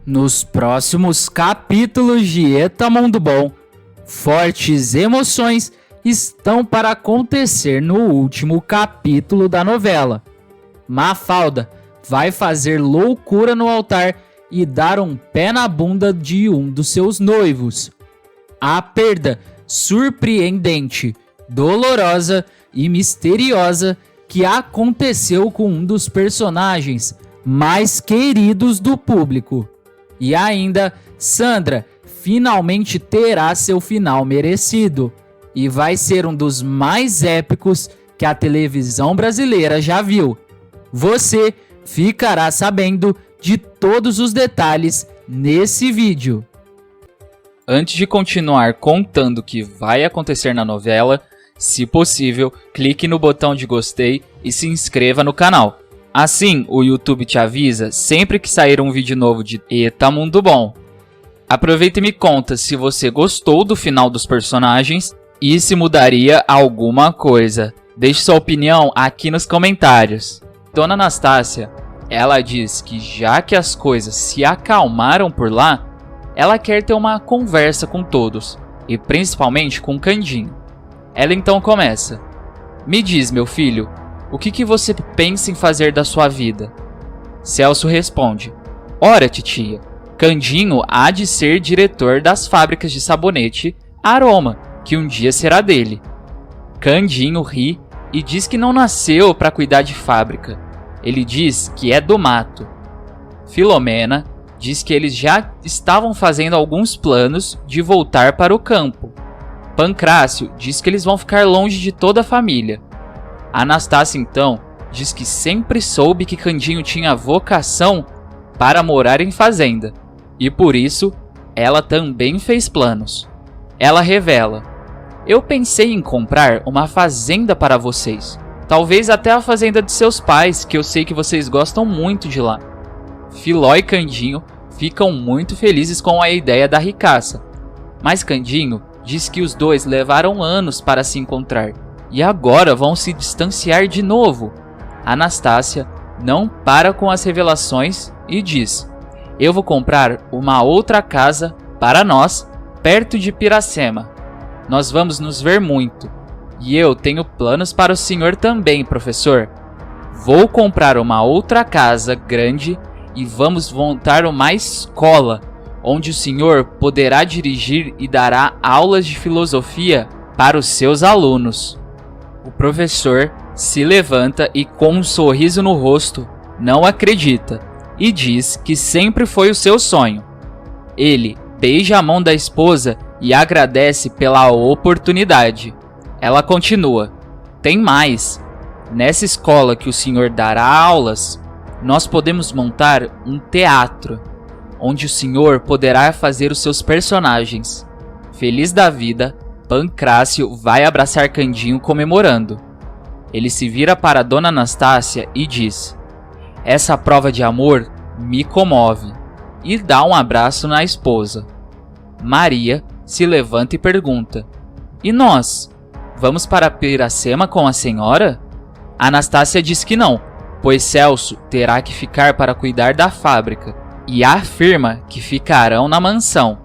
Nos próximos capítulos de Eta Mundo Bom, fortes emoções estão para acontecer no último capítulo da novela. Mafalda vai fazer loucura no altar e dar um pé na bunda de um dos seus noivos. A perda surpreendente, dolorosa e misteriosa que aconteceu com um dos personagens mais queridos do público. E ainda, Sandra finalmente terá seu final merecido e vai ser um dos mais épicos que a televisão brasileira já viu. Você ficará sabendo de todos os detalhes nesse vídeo. Antes de continuar contando o que vai acontecer na novela, se possível, clique no botão de gostei e se inscreva no canal. Assim, o YouTube te avisa sempre que sair um vídeo novo de Eta Mundo Bom. Aproveita e me conta se você gostou do final dos personagens e se mudaria alguma coisa. Deixe sua opinião aqui nos comentários. Dona Anastácia, ela diz que já que as coisas se acalmaram por lá, ela quer ter uma conversa com todos, e principalmente com Candinho. Ela então começa: me diz, meu filho, o que você pensa em fazer da sua vida? Celso responde: ora, titia, Candinho há de ser diretor das fábricas de sabonete Aroma, que um dia será dele. Candinho ri e diz que não nasceu para cuidar de fábrica. Ele diz que é do mato. Filomena diz que eles já estavam fazendo alguns planos de voltar para o campo. Pancrácio diz que eles vão ficar longe de toda a família. Anastácia, então, diz que sempre soube que Candinho tinha vocação para morar em fazenda, e por isso ela também fez planos. Ela revela: eu pensei em comprar uma fazenda para vocês, talvez até a fazenda de seus pais, que eu sei que vocês gostam muito de lá. Filó e Candinho ficam muito felizes com a ideia da ricaça, mas Candinho diz que os dois levaram anos para se encontrar e agora vão se distanciar de novo. Anastácia não para com as revelações e diz: eu vou comprar uma outra casa para nós, perto de Piracema. Nós vamos nos ver muito. E eu tenho planos para o senhor também, professor. Vou comprar uma outra casa grande e vamos montar uma escola, onde o senhor poderá dirigir e dará aulas de filosofia para os seus alunos. O professor se levanta e, com um sorriso no rosto, não acredita e diz que sempre foi o seu sonho. Ele beija a mão da esposa e agradece pela oportunidade. Ela continua: tem mais. Nessa escola que o senhor dará aulas, nós podemos montar um teatro, onde o senhor poderá fazer os seus personagens. Feliz da vida, Pancrácio vai abraçar Candinho comemorando. Ele se vira para Dona Anastácia e diz: essa prova de amor me comove, e dá um abraço na esposa. Maria se levanta e pergunta: e nós? Vamos para Piracema com a senhora? Anastácia diz que não, pois Celso terá que ficar para cuidar da fábrica, e afirma que ficarão na mansão.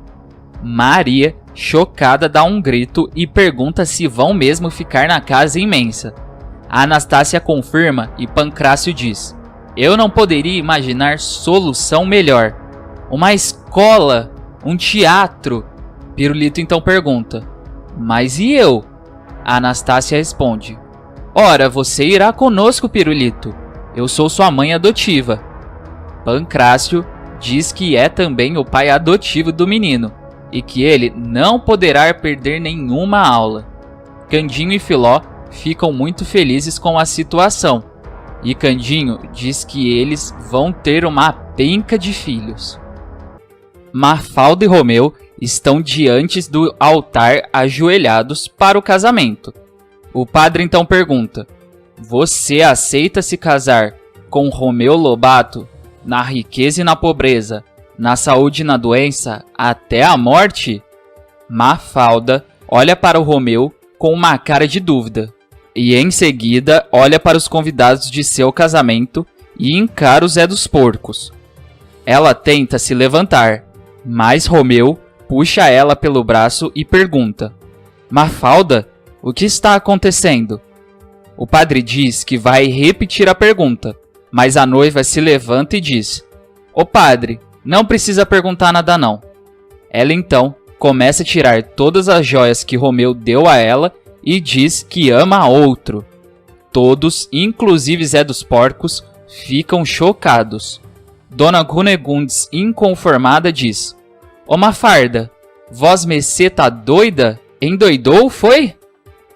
Maria, chocada, dá um grito e pergunta se vão mesmo ficar na casa imensa. A Anastácia confirma e Pancrácio diz: eu não poderia imaginar solução melhor. Uma escola, um teatro. Pirulito então pergunta: mas e eu? A Anastácia responde: ora, você irá conosco, Pirulito. Eu sou sua mãe adotiva. Pancrácio diz que é também o pai adotivo do menino e que ele não poderá perder nenhuma aula. Candinho e Filó ficam muito felizes com a situação e Candinho diz que eles vão ter uma penca de filhos. Mafalda e Romeu estão diante do altar ajoelhados para o casamento. O padre então pergunta: você aceita se casar com Romeu Lobato na riqueza e na pobreza, na saúde e na doença, até a morte? Mafalda olha para o Romeu com uma cara de dúvida e em seguida olha para os convidados de seu casamento e encara o Zé dos Porcos. Ela tenta se levantar, mas Romeu puxa ela pelo braço e pergunta: Mafalda, o que está acontecendo? O padre diz que vai repetir a pergunta, mas a noiva se levanta e diz: Ô padre, não precisa perguntar nada não. Ela então começa a tirar todas as joias que Romeu deu a ela e diz que ama outro. Todos, inclusive Zé dos Porcos, ficam chocados. Dona Cunegundes, inconformada, diz: Ô Mafalda, vós mecê tá doida? Endoidou, foi?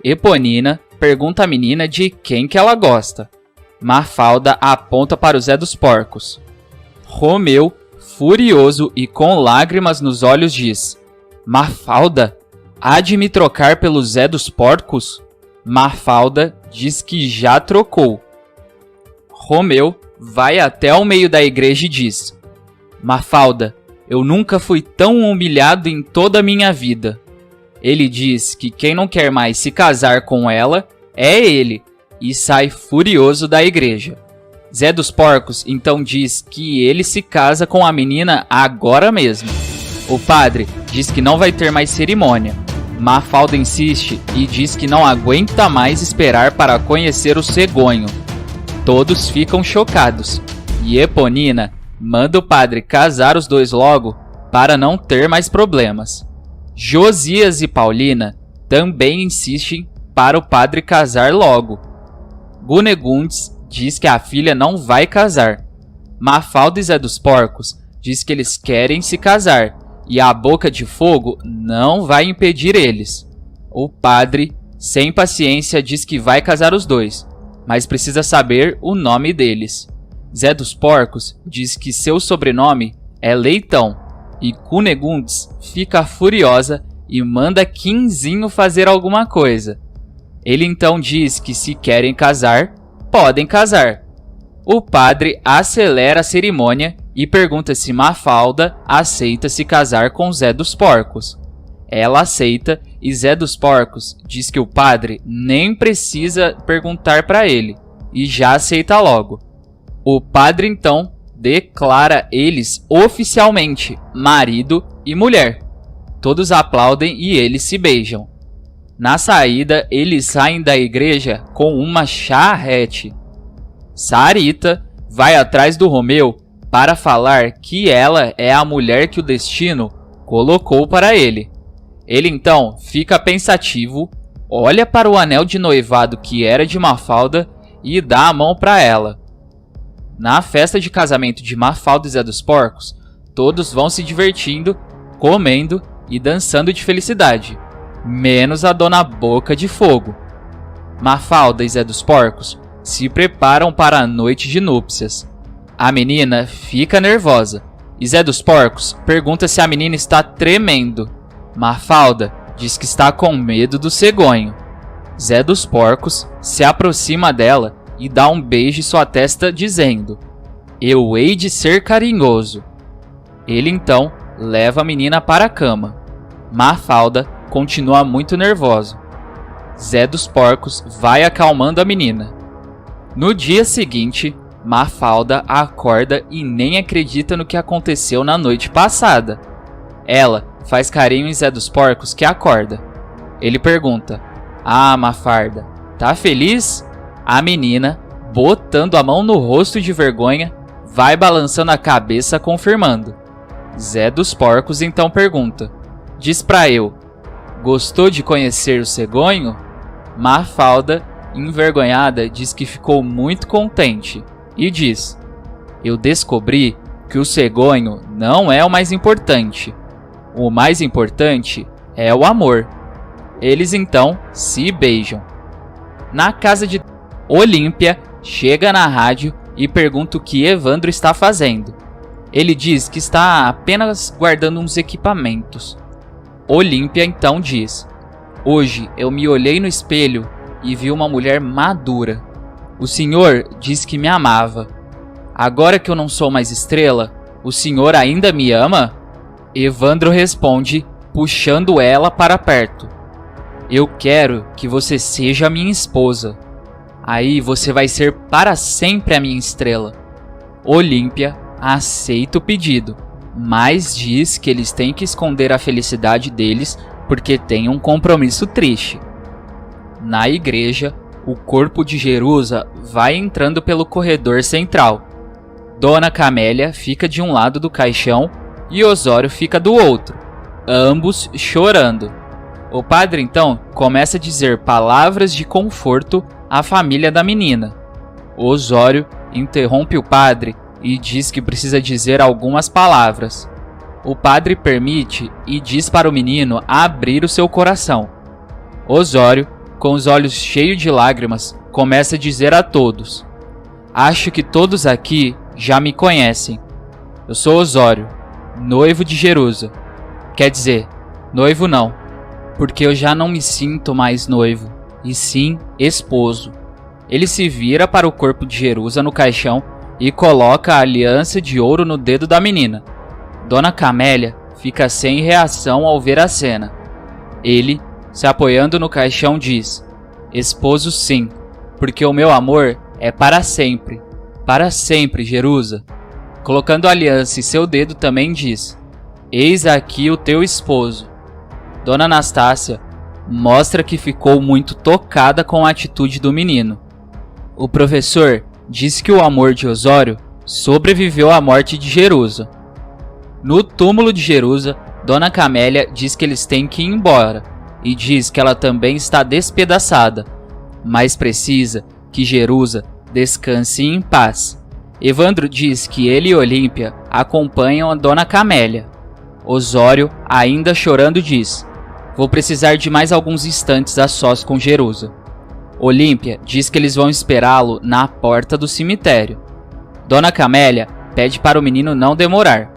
Eponina pergunta à menina de quem que ela gosta. Mafalda aponta para o Zé dos Porcos. Romeu, furioso e com lágrimas nos olhos, diz: Mafalda, há de me trocar pelo Zé dos Porcos? Mafalda diz que já trocou. Romeu vai até o meio da igreja e diz: Mafalda, eu nunca fui tão humilhado em toda a minha vida. Ele diz que quem não quer mais se casar com ela é ele, e sai furioso da igreja. Zé dos Porcos então diz que ele se casa com a menina agora mesmo. O padre diz que não vai ter mais cerimônia. Mafalda insiste e diz que não aguenta mais esperar para conhecer o cegonho. Todos ficam chocados, e Eponina manda o padre casar os dois logo para não ter mais problemas. Josias e Paulina também insistem para o padre casar logo. Cunegundes diz que a filha não vai casar. Mafalda e Zé dos Porcos diz que eles querem se casar e a Boca de Fogo não vai impedir eles. O padre, sem paciência, diz que vai casar os dois, mas precisa saber o nome deles. Zé dos Porcos diz que seu sobrenome é Leitão e Cunegundes fica furiosa e manda Quinzinho fazer alguma coisa. Ele então diz que se querem casar, podem casar. O padre acelera a cerimônia e pergunta se Mafalda aceita se casar com Zé dos Porcos. Ela aceita e Zé dos Porcos diz que o padre nem precisa perguntar para ele e já aceita logo. O padre então declara eles oficialmente marido e mulher. Todos aplaudem e eles se beijam. Na saída, eles saem da igreja com uma charrete. Sarita vai atrás do Romeu para falar que ela é a mulher que o destino colocou para ele. Ele então fica pensativo, olha para o anel de noivado que era de Mafalda e dá a mão para ela. Na festa de casamento de Mafalda e Zé dos Porcos, todos vão se divertindo, comendo e dançando de felicidade, menos a Dona Boca de Fogo. Mafalda e Zé dos Porcos se preparam para a noite de núpcias. A menina fica nervosa e Zé dos Porcos pergunta se a menina está tremendo. Mafalda diz que está com medo do cegonho. Zé dos Porcos se aproxima dela e dá um beijo em sua testa dizendo: Eu hei de ser carinhoso. Ele então leva a menina para a cama. Mafalda continua muito nervosa. Zé dos Porcos vai acalmando a menina. No dia seguinte, Mafalda acorda e nem acredita no que aconteceu na noite passada. Ela faz carinho em Zé dos Porcos, que acorda. Ele pergunta: Ah, Mafalda, tá feliz? A menina, botando a mão no rosto de vergonha, vai balançando a cabeça confirmando. Zé dos Porcos então pergunta: Diz pra eu, gostou de conhecer o cegonho? Mafalda, envergonhada, diz que ficou muito contente e diz: Eu descobri que o cegonho não é o mais importante. O mais importante é o amor. Eles então se beijam. Na casa de Olímpia, chega na rádio e pergunta o que Evandro está fazendo. Ele diz que está apenas guardando uns equipamentos. Olímpia então diz: Hoje eu me olhei no espelho e vi uma mulher madura. O senhor disse que me amava. Agora que eu não sou mais estrela, o senhor ainda me ama? Evandro responde, puxando ela para perto: Eu quero que você seja minha esposa. Aí você vai ser para sempre a minha estrela. Olímpia aceita o pedido, mas diz que eles têm que esconder a felicidade deles porque tem um compromisso triste. Na igreja, o corpo de Jerusa vai entrando pelo corredor central. Dona Camélia fica de um lado do caixão e Osório fica do outro, ambos chorando. O padre então começa a dizer palavras de conforto à família da menina. Osório interrompe o padre e diz que precisa dizer algumas palavras. O padre permite e diz para o menino abrir o seu coração. Osório, com os olhos cheios de lágrimas, começa a dizer a todos: acho que todos aqui já me conhecem. Eu sou Osório, noivo de Jerusa. Quer dizer, noivo não, porque eu já não me sinto mais noivo, e sim esposo. Ele se vira para o corpo de Jerusa no caixão e coloca a aliança de ouro no dedo da menina. Dona Camélia fica sem reação ao ver a cena. Ele, se apoiando no caixão, diz: esposo sim, porque o meu amor é para sempre, Jerusa. Colocando a aliança em seu dedo também diz: eis aqui o teu esposo. Dona Anastácia mostra que ficou muito tocada com a atitude do menino. O professor diz que o amor de Osório sobreviveu à morte de Jerusa. No túmulo de Jerusa, Dona Camélia diz que eles têm que ir embora e diz que ela também está despedaçada, mas precisa que Jerusa descanse em paz. Evandro diz que ele e Olímpia acompanham a Dona Camélia. Osório, ainda chorando, diz: vou precisar de mais alguns instantes a sós com Jerusa. Olímpia diz que eles vão esperá-lo na porta do cemitério. Dona Camélia pede para o menino não demorar.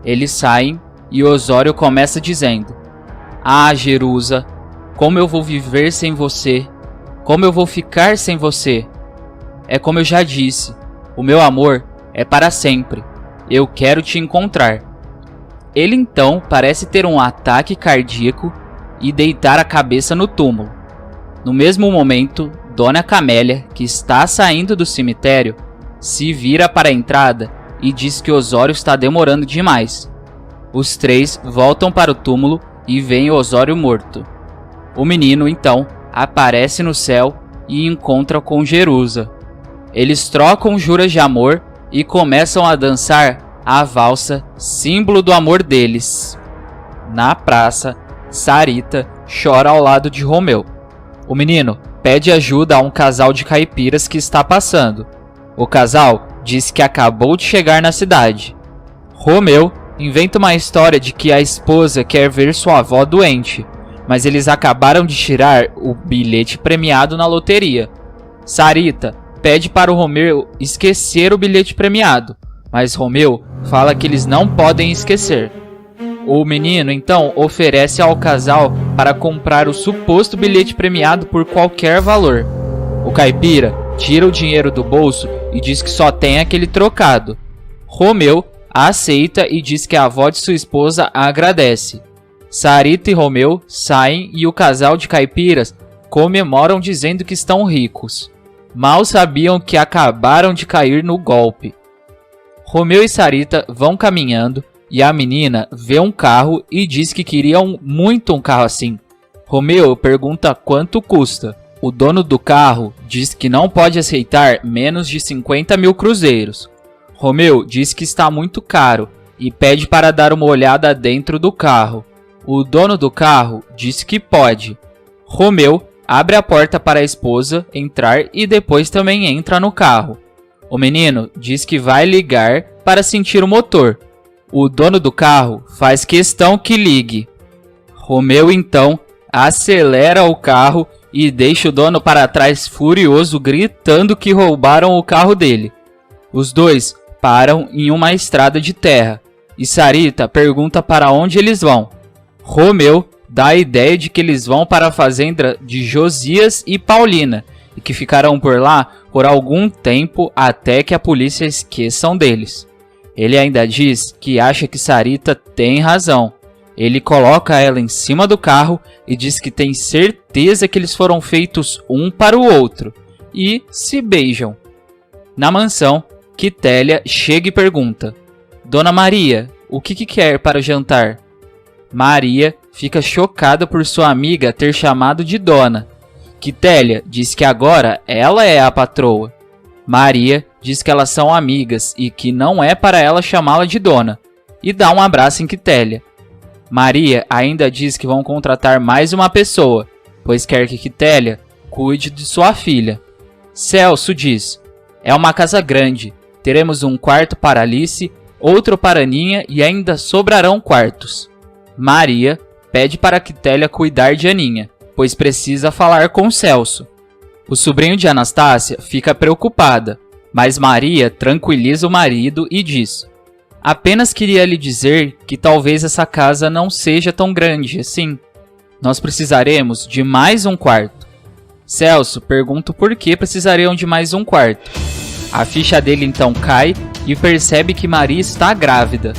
Eles saem e Osório começa dizendo: ah, Jerusa, como eu vou viver sem você? Como eu vou ficar sem você? É como eu já disse, o meu amor é para sempre. Eu quero te encontrar. Ele então parece ter um ataque cardíaco e deitar a cabeça no túmulo. No mesmo momento, Dona Camélia, que está saindo do cemitério, se vira para a entrada e diz que Osório está demorando demais. Os três voltam para o túmulo e veem Osório morto. O menino, então, aparece no céu e encontra com Jerusa. Eles trocam juras de amor e começam a dançar a valsa, símbolo do amor deles. Na praça, Sarita chora ao lado de Romeu. O menino pede ajuda a um casal de caipiras que está passando. O casal diz que acabou de chegar na cidade. Romeu inventa uma história de que a esposa quer ver sua avó doente, mas eles acabaram de tirar o bilhete premiado na loteria. Sarita pede para o Romeu esquecer o bilhete premiado, mas Romeu fala que eles não podem esquecer. O menino então oferece ao casal para comprar o suposto bilhete premiado por qualquer valor. O caipira tira o dinheiro do bolso e diz que só tem aquele trocado. Romeu aceita e diz que a avó de sua esposa agradece. Sarita e Romeu saem e o casal de caipiras comemoram dizendo que estão ricos. Mal sabiam que acabaram de cair no golpe. Romeu e Sarita vão caminhando e a menina vê um carro e diz que queria muito um carro assim. Romeu pergunta quanto custa. O dono do carro diz que não pode aceitar menos de 50 mil cruzeiros. Romeu diz que está muito caro e pede para dar uma olhada dentro do carro. O dono do carro diz que pode. Romeu abre a porta para a esposa entrar e depois também entra no carro. O menino diz que vai ligar para sentir o motor. O dono do carro faz questão que ligue. Romeu então acelera o carro e deixa o dono para trás furioso, gritando que roubaram o carro dele. Os dois param em uma estrada de terra e Sarita pergunta para onde eles vão. Romeu dá a ideia de que eles vão para a fazenda de Josias e Paulina e que ficarão por lá por algum tempo até que a polícia esqueçam deles. Ele ainda diz que acha que Sarita tem razão. Ele coloca ela em cima do carro e diz que tem certeza que eles foram feitos um para o outro e se beijam. Na mansão, Quitélia chega e pergunta: Dona Maria, o que quer para o jantar? Maria fica chocada por sua amiga ter chamado de dona. Quitélia diz que agora ela é a patroa. Maria diz que elas são amigas e que não é para ela chamá-la de dona, e dá um abraço em Quitélia. Maria ainda diz que vão contratar mais uma pessoa, pois quer que Quitélia cuide de sua filha. Celso diz: é uma casa grande, teremos um quarto para Alice, outro para Aninha e ainda sobrarão quartos. Maria pede para Quitélia cuidar de Aninha, pois precisa falar com Celso. O sobrinho de Anastácia fica preocupada, mas Maria tranquiliza o marido e diz: apenas queria lhe dizer que talvez essa casa não seja tão grande assim. Nós precisaremos de mais um quarto. Celso pergunta por que precisariam de mais um quarto. A ficha dele então cai e percebe que Maria está grávida.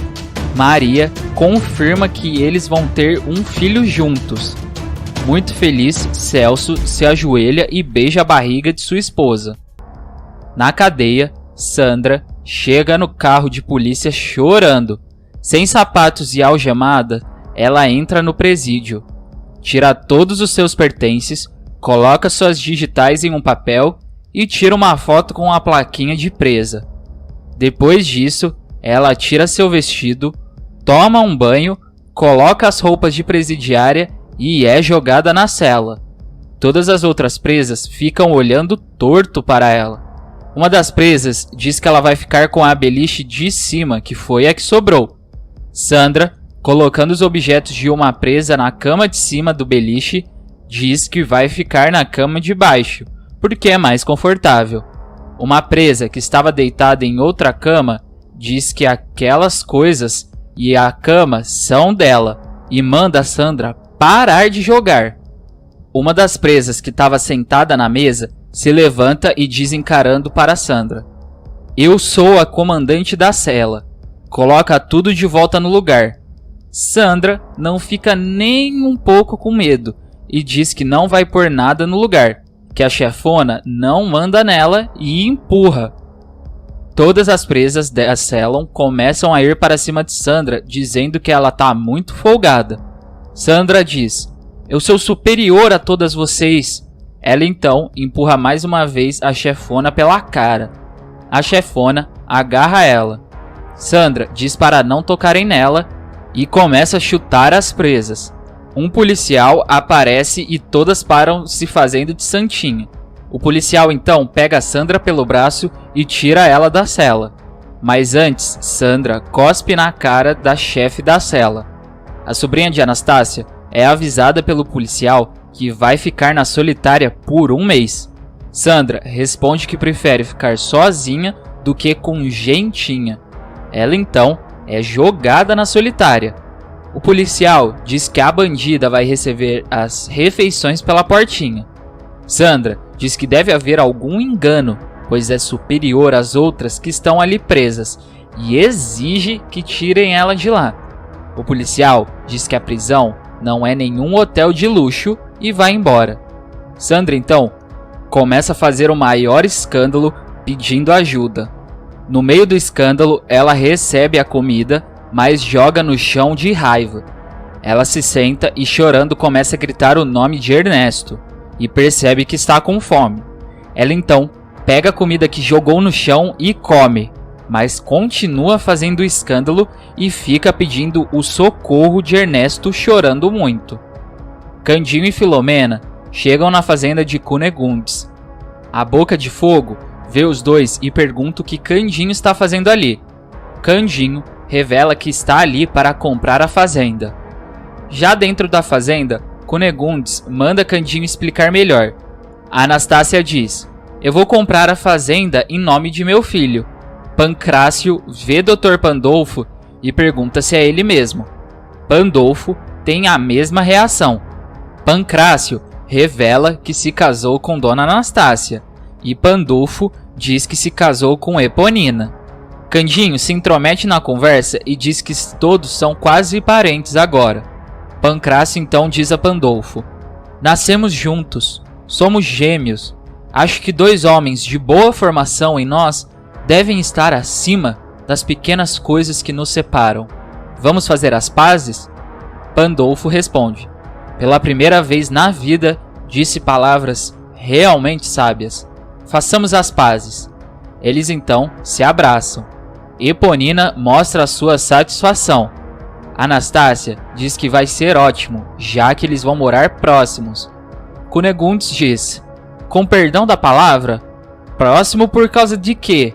Maria confirma que eles vão ter um filho juntos. Muito feliz, Celso se ajoelha e beija a barriga de sua esposa. Na cadeia, Sandra chega no carro de polícia chorando. Sem sapatos e algemada, ela entra no presídio. Tira todos os seus pertences, coloca suas digitais em um papel e tira uma foto com a plaquinha de presa. Depois disso, ela tira seu vestido, toma um banho, coloca as roupas de presidiária e é jogada na cela. Todas as outras presas ficam olhando torto para ela. Uma das presas diz que ela vai ficar com a beliche de cima, que foi a que sobrou. Sandra, colocando os objetos de uma presa na cama de cima do beliche, diz que vai ficar na cama de baixo, porque é mais confortável. Uma presa que estava deitada em outra cama diz que aquelas coisas e a cama são dela e manda a Sandra parar de jogar. Uma das presas que estava sentada na mesa se levanta e diz encarando para Sandra: eu sou a comandante da cela. Coloca tudo de volta no lugar. Sandra não fica nem um pouco com medo e diz que não vai pôr nada no lugar, que a chefona não manda nela e empurra. Todas as presas da cela começam a ir para cima de Sandra, dizendo que ela tá muito folgada. Sandra diz: eu sou superior a todas vocês. Ela então empurra mais uma vez a chefona pela cara. A chefona agarra ela. Sandra diz para não tocarem nela e começa a chutar as presas. Um policial aparece e todas param se fazendo de santinha. O policial então pega Sandra pelo braço e tira ela da cela. Mas antes, Sandra cospe na cara da chefe da cela. A sobrinha de Anastácia é avisada pelo policial que vai ficar na solitária por um mês. Sandra responde que prefere ficar sozinha do que com gentinha. Ela então é jogada na solitária. O policial diz que a bandida vai receber as refeições pela portinha. Sandra diz que deve haver algum engano, pois é superior às outras que estão ali presas, e exige que tirem ela de lá. O policial diz que a prisão não é nenhum hotel de luxo e vai embora. Sandra então começa a fazer o maior escândalo pedindo ajuda. No meio do escândalo, ela recebe a comida, mas joga no chão de raiva. Ela se senta e chorando começa a gritar o nome de Ernesto e percebe que está com fome. Ela então pega a comida que jogou no chão e come, mas continua fazendo escândalo e fica pedindo o socorro de Ernesto, chorando muito. Candinho e Filomena chegam na fazenda de Cunegundes. A Boca de Fogo vê os dois e pergunta o que Candinho está fazendo ali. Candinho revela que está ali para comprar a fazenda. Já dentro da fazenda, Cunegundes manda Candinho explicar melhor. A Anastácia diz: eu vou comprar a fazenda em nome de meu filho. Pancrácio vê Dr. Pandolfo e pergunta se é ele mesmo. Pandolfo tem a mesma reação. Pancrácio revela que se casou com Dona Anastácia e Pandolfo diz que se casou com Eponina. Candinho se intromete na conversa e diz que todos são quase parentes agora. Pancrácio então diz a Pandolfo: nascemos juntos, somos gêmeos. Acho que dois homens de boa formação em nós devem estar acima das pequenas coisas que nos separam. Vamos fazer as pazes? Pandolfo responde. Pela primeira vez na vida, disse palavras realmente sábias. Façamos as pazes. Eles então se abraçam. Eponina mostra a sua satisfação. Anastácia diz que vai ser ótimo, já que eles vão morar próximos. Cunegondes diz, com perdão da palavra, próximo por causa de quê?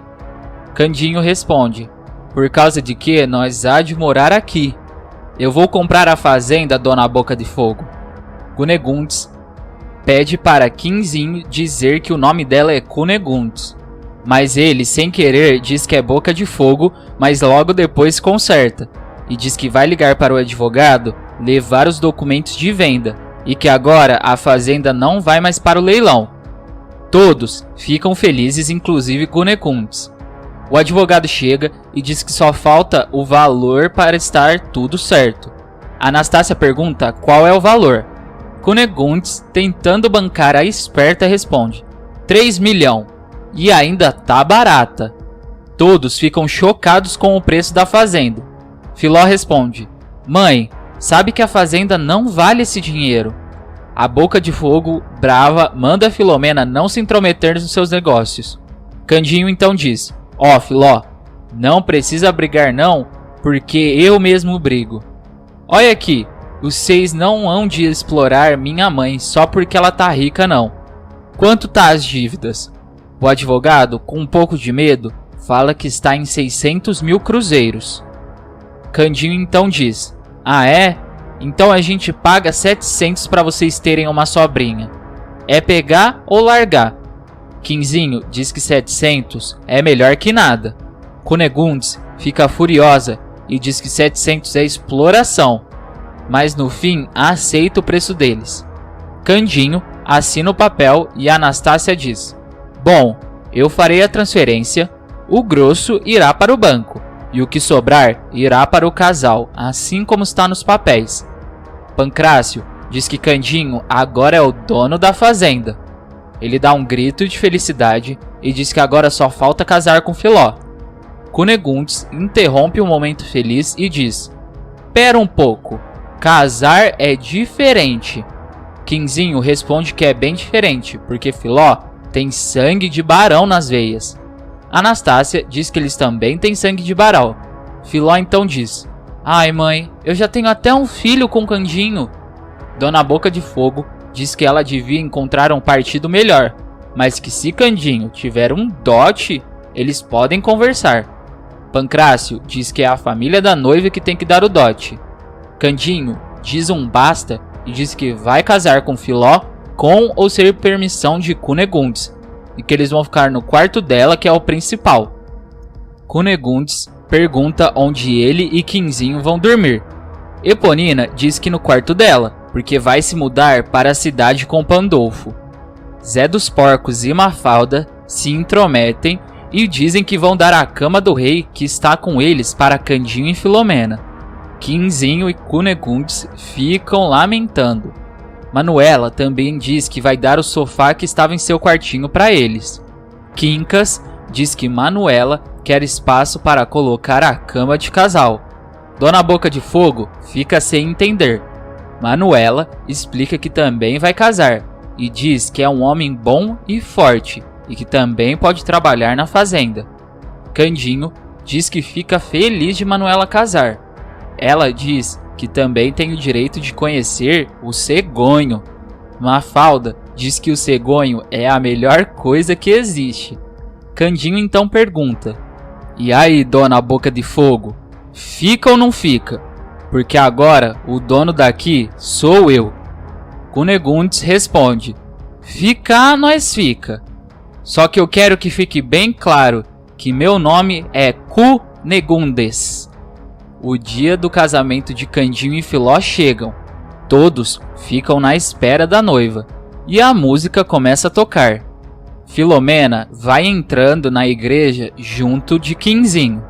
Candinho responde, por causa de que nós há de morar aqui. Eu vou comprar a fazenda, dona Boca de Fogo. Cunegondes pede para Quinzinho dizer que o nome dela é Cunegondes. Mas ele, sem querer, diz que é Boca de Fogo, mas logo depois conserta. E diz que vai ligar para o advogado levar os documentos de venda. E que agora a fazenda não vai mais para o leilão. Todos ficam felizes, inclusive Cunegondes. O advogado chega e diz que só falta o valor para estar tudo certo. Anastácia pergunta qual é o valor. Cunegondes, tentando bancar a esperta, responde 3 milhões. E ainda tá barata. Todos ficam chocados com o preço da fazenda. Filó responde, mãe, sabe que a fazenda não vale esse dinheiro. A Boca de Fogo, brava, manda Filomena não se intrometer nos seus negócios. Candinho então diz, ó Filó, não precisa brigar não, porque eu mesmo brigo. Olha aqui, vocês não hão de explorar minha mãe só porque ela tá rica não. Quanto tá as dívidas? O advogado, com um pouco de medo, fala que está em 600 mil cruzeiros. Candinho então diz, ah é? Então a gente paga 700 para vocês terem uma sobrinha. É pegar ou largar? Quinzinho diz que 700 é melhor que nada. Cunegondes fica furiosa e diz que 700 é exploração. Mas no fim aceita o preço deles. Candinho assina o papel e Anastácia diz, bom, eu farei a transferência, o grosso irá para o banco e o que sobrar irá para o casal, assim como está nos papéis. Pancrácio diz que Candinho agora é o dono da fazenda. Ele dá um grito de felicidade e diz que agora só falta casar com Filó. Cunegondes interrompe o momento feliz e diz, pera um pouco, casar é diferente. Quinzinho responde que é bem diferente, porque Filó tem sangue de barão nas veias. Anastácia diz que eles também têm sangue de barão. Filó então diz, ai mãe, eu já tenho até um filho com Candinho. Dona Boca de Fogo diz que ela devia encontrar um partido melhor, mas que se Candinho tiver um dote, eles podem conversar. Pancrácio diz que é a família da noiva que tem que dar o dote. Candinho diz um basta e diz que vai casar com Filó com ou sem permissão de Cunegondes, e que eles vão ficar no quarto dela, que é o principal. Cunegondes pergunta onde ele e Quinzinho vão dormir. Eponina diz que no quarto dela, porque vai se mudar para a cidade com Pandolfo. Zé dos Porcos e Mafalda se intrometem e dizem que vão dar a cama do rei que está com eles para Candinho e Filomena. Quinzinho e Cunegondes ficam lamentando. Manuela também diz que vai dar o sofá que estava em seu quartinho para eles. Quincas diz que Manuela quer espaço para colocar a cama de casal. Dona Boca de Fogo fica sem entender. Manuela explica que também vai casar e diz que é um homem bom e forte e que também pode trabalhar na fazenda. Candinho diz que fica feliz de Manuela casar. Ela diz que também tem o direito de conhecer o cegonho. Mafalda diz que o cegonho é a melhor coisa que existe. Candinho então pergunta, e aí, Dona Boca de Fogo, fica ou não fica? Porque agora o dono daqui sou eu. Cunegondes responde, ficar nós fica. Só que eu quero que fique bem claro que meu nome é Cunegondes. O dia do casamento de Candinho e Filó chegam. Todos ficam na espera da noiva. E a música começa a tocar. Filomena vai entrando na igreja junto de Quinzinho.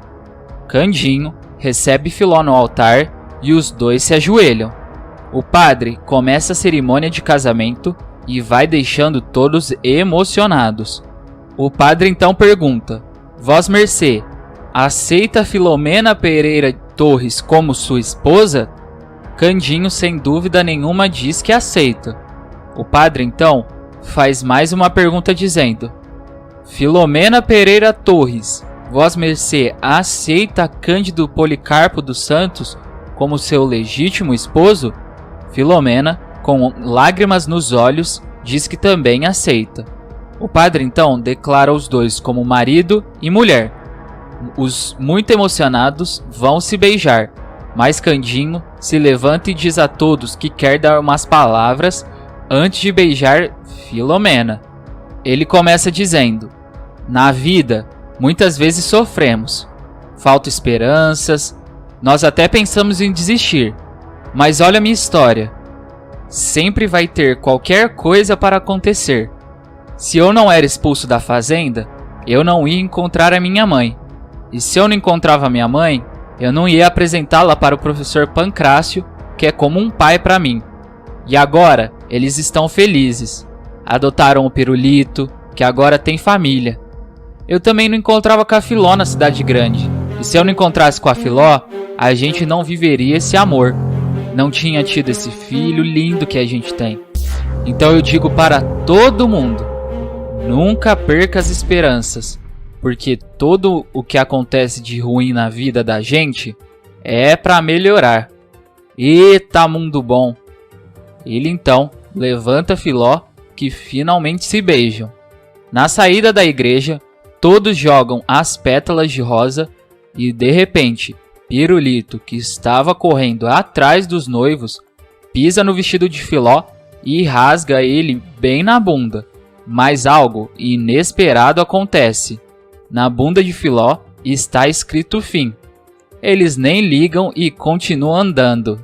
Candinho recebe Filó no altar e os dois se ajoelham. O padre começa a cerimônia de casamento e vai deixando todos emocionados. O padre então pergunta, Vós mercê, aceita Filomena Pereira Torres como sua esposa? Candinho, sem dúvida nenhuma, diz que aceita. O padre, então, faz mais uma pergunta dizendo: Filomena Pereira Torres, vós mercê aceita Cândido Policarpo dos Santos como seu legítimo esposo? Filomena, com lágrimas nos olhos, diz que também aceita. O padre, então, declara os dois como marido e mulher. Os muito emocionados vão se beijar, mas Candinho se levanta e diz a todos que quer dar umas palavras antes de beijar Filomena. Ele começa dizendo: na vida, muitas vezes sofremos, faltam esperanças, nós até pensamos em desistir, mas olha a minha história. Sempre vai ter qualquer coisa para acontecer. Se eu não era expulso da fazenda, eu não ia encontrar a minha mãe. E se eu não encontrava a minha mãe, eu não ia apresentá-la para o professor Pancrácio, que é como um pai para mim. E agora, eles estão felizes. Adotaram o Pirulito, que agora tem família. Eu também não encontrava com a Filó na cidade grande. E se eu não encontrasse com a Filó, a gente não viveria esse amor. Não tinha tido esse filho lindo que a gente tem. Então eu digo para todo mundo: nunca perca as esperanças, porque tudo o que acontece de ruim na vida da gente é para melhorar. Eita, mundo bom! Ele então levanta Filó, que finalmente se beijam. Na saída da igreja, todos jogam as pétalas de rosa e, de repente, Pirulito, que estava correndo atrás dos noivos, pisa no vestido de Filó e rasga ele bem na bunda. Mas algo inesperado acontece. Na bunda de Filó está escrito fim. Eles nem ligam e continuam andando.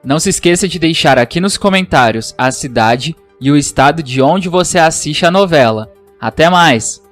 Não se esqueça de deixar aqui nos comentários a cidade e o estado de onde você assiste a novela. Até mais!